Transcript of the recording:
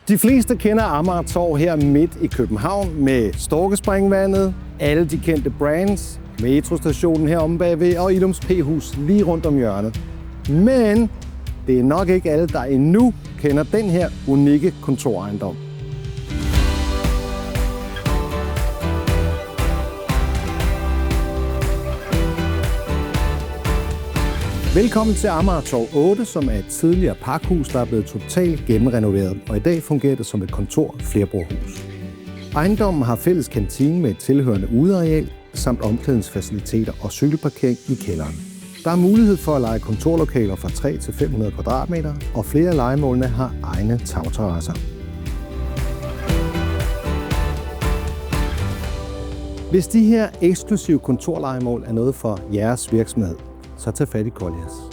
De fleste kender Amager Torv her midt i København med Storkespringvandet, alle de kendte brands, metrostationen heromme bagved og Illums P-hus lige rundt om hjørnet. Men det er nok ikke alle, der endnu kender den her unikke kontorejendom. Velkommen til Amager Torv 8, som er et tidligere pakhus, der er blevet totalt gennemrenoveret, og i dag fungerer det som et kontor- og flerbrugerhus. Ejendommen har fælles kantine med et tilhørende udeareal, samt omklædningsfaciliteter og cykelparkering i kælderen. Der er mulighed for at leje kontorlokaler fra 3 til 500 kvadratmeter, og flere af lejemålene har egne tagterrasser. Hvis de her eksklusive kontorlejemål er noget for jeres virksomhed, så tag fat i Colliers.